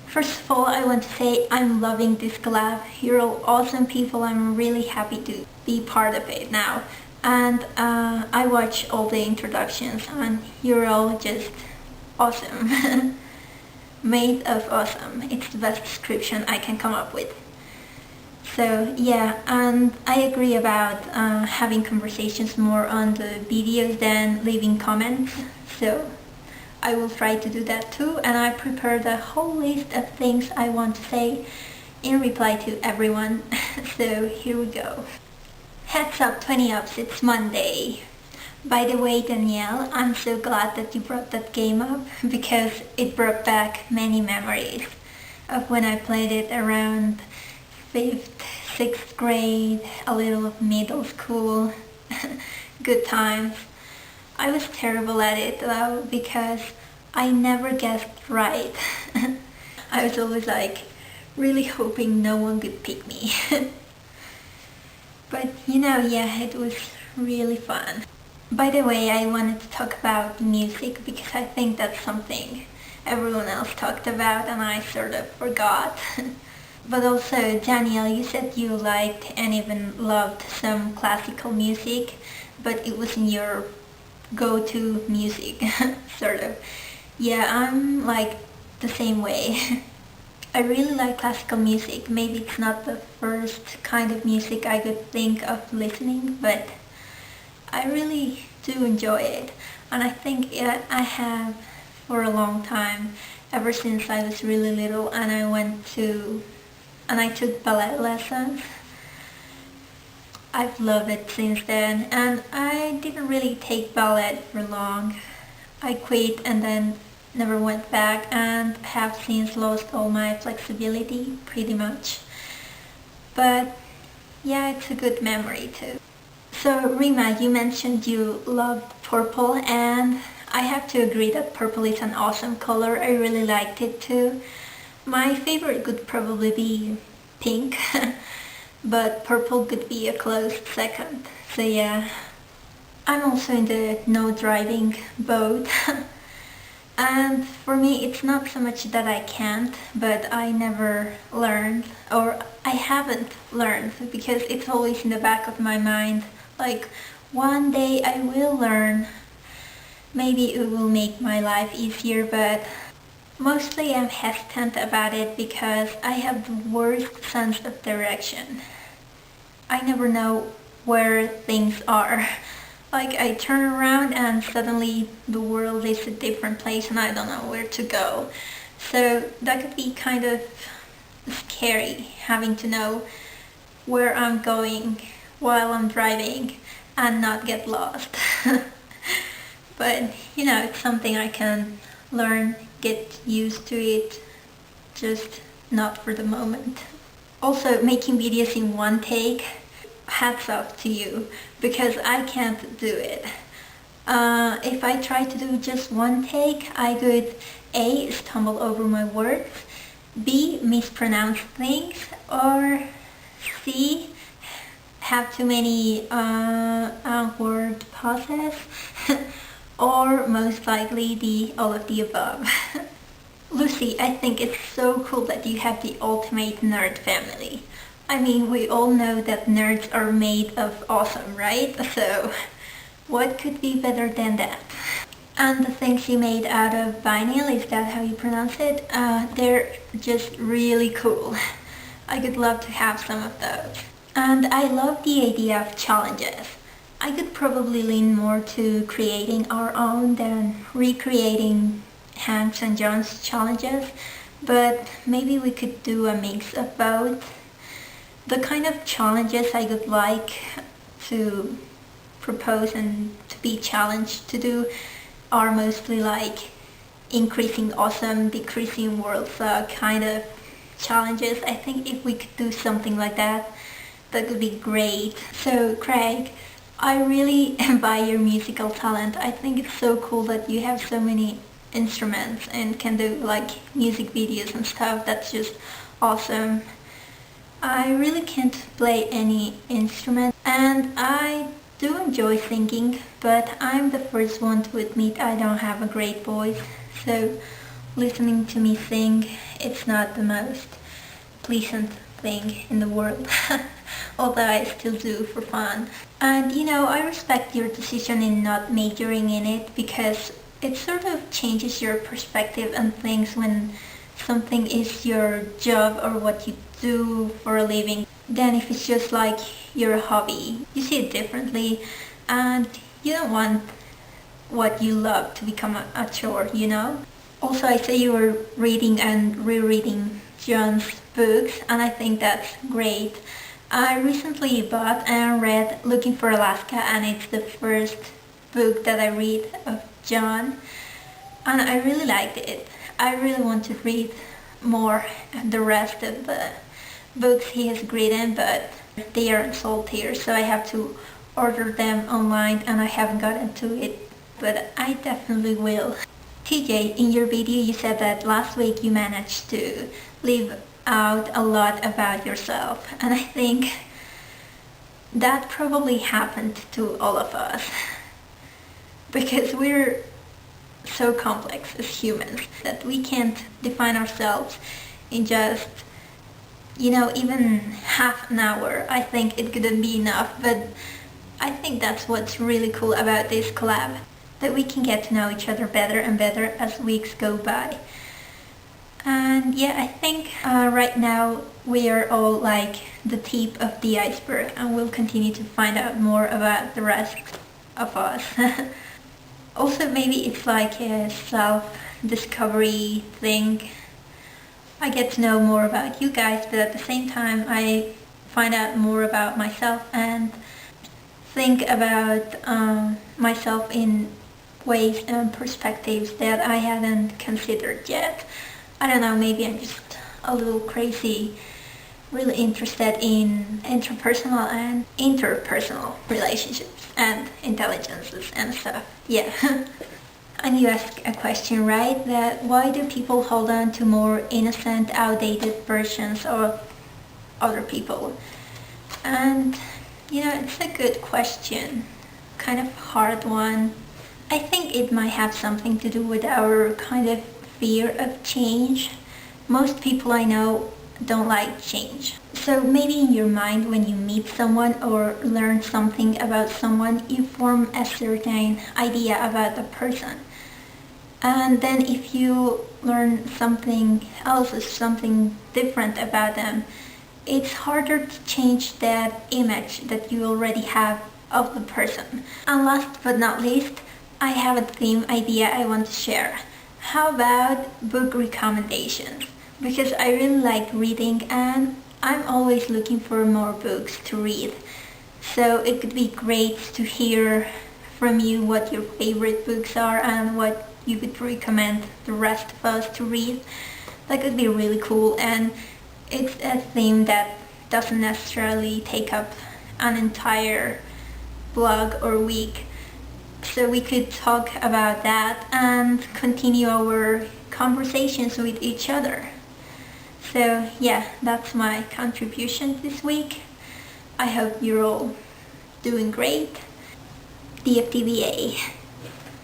First of all, I want to say I'm loving this collab. You're all awesome people. I'm really happy to be part of it now. And I watch all the introductions and you're all just awesome. Made of awesome. It's the best description I can come up with. So yeah, and I agree about having conversations more on the videos than leaving comments. So I will try to do that too, and I prepared a whole list of things I want to say in reply to everyone. So here we go. Heads up 20 ups, it's Monday. By the way, Danielle, I'm so glad that you brought that game up because it brought back many memories of when I played it around 5th, 6th grade, a little middle school. Good times. I was terrible at it though because I never guessed right. I was always like really hoping no one could pick me. But yeah, it was really fun. By the way, I wanted to talk about music because I think that's something everyone else talked about and I sort of forgot. But also, Danielle, you said you liked and even loved some classical music, but it wasn't your go-to music, sort of. Yeah, I'm like the same way. I really like classical music. Maybe it's not the first kind of music I could think of listening, but I really do enjoy it. And I think I have for a long time, ever since I was really little and I took ballet lessons. I've loved it since then, and I didn't really take ballet for long. I quit and then never went back and have since lost all my flexibility pretty much. But yeah, it's a good memory too. So Rima, you mentioned you loved purple, and I have to agree that purple is an awesome color. I really liked it too. My favorite would probably be pink. But purple could be a close second. So yeah, I'm also in the no driving boat. And for me it's not so much that I can't, but I never learned, or I haven't learned, because it's always in the back of my mind, like one day I will learn. Maybe it will make my life easier, but mostly I'm hesitant about it because I have the worst sense of direction. I never know where things are. Like I turn around and suddenly the world is a different place and I don't know where to go. So that could be kind of scary, having to know where I'm going while I'm driving and not get lost. But it's something I can learn, get used to it, just not for the moment. Also, making videos in one take, hats off to you, because I can't do it. If I try to do just one take, I could A, stumble over my words, B, mispronounce things, or C, have too many word pauses, or most likely all of the above. Lucy, I think it's so cool that you have the ultimate nerd family. I mean, we all know that nerds are made of awesome, right? So, what could be better than that? And the things you made out of vinyl, is that how you pronounce it? They're just really cool. I could love to have some of those. And I love the idea of challenges. I could probably lean more to creating our own than recreating Hank's and John's challenges, but maybe we could do a mix of both. The kind of challenges I would like to propose and to be challenged to do are mostly like increasing awesome, decreasing world suck kind of challenges. I think if we could do something like that, that would be great. So Craig, I really envy your musical talent. I think it's so cool that you have so many instruments and can do like music videos and stuff. That's just awesome. I really can't play any instrument, and I do enjoy singing, but I'm the first one to admit I don't have a great voice. So listening to me sing, it's not the most pleasant thing in the world, although I still do for fun. And I respect your decision in not majoring in it because it sort of changes your perspective on things when something is your job or what you do for a living than if it's just like your hobby. You see it differently and you don't want what you love to become a chore. Also, I say you were reading and rereading John's books, and I think that's great. I recently bought and read Looking for Alaska, and it's the first book that I read of John, and I really liked it. I really want to read more the rest of the books he has written, but they aren't sold here, so I have to order them online, and I haven't gotten to it, but I definitely will. TJ, in your video you said that last week you managed to leave out a lot about yourself, and I think that probably happened to all of us because we're so complex as humans that we can't define ourselves in just even half an hour. I think it couldn't be enough, but I think that's what's really cool about this collab, that we can get to know each other better and better as weeks go by. And yeah, I think right now we are all like the tip of the iceberg, and we'll continue to find out more about the rest of us. Also, maybe it's like a self-discovery thing. I get to know more about you guys, but at the same time I find out more about myself and think about myself in ways and perspectives that I hadn't considered yet. I don't know, maybe I'm just a little crazy, really interested in interpersonal and interpersonal relationships and intelligences and stuff. Yeah. And you ask a question, right? That why do people hold on to more innocent, outdated versions of other people? And it's a good question, kind of hard one. I think it might have something to do with our kind of fear of change. Most people I know don't like change. So maybe in your mind when you meet someone or learn something about someone, you form a certain idea about the person. And then if you learn something else, something different about them, it's harder to change that image that you already have of the person. And last but not least, I have a theme idea I want to share. How about book recommendations? Because I really like reading and I'm always looking for more books to read. So it could be great to hear from you what your favorite books are and what you would recommend the rest of us to read. That could be really cool, and it's a theme that doesn't necessarily take up an entire blog or week. So we could talk about that and continue our conversations with each other. So yeah, that's my contribution this week. I hope you're all doing great. DFTVA.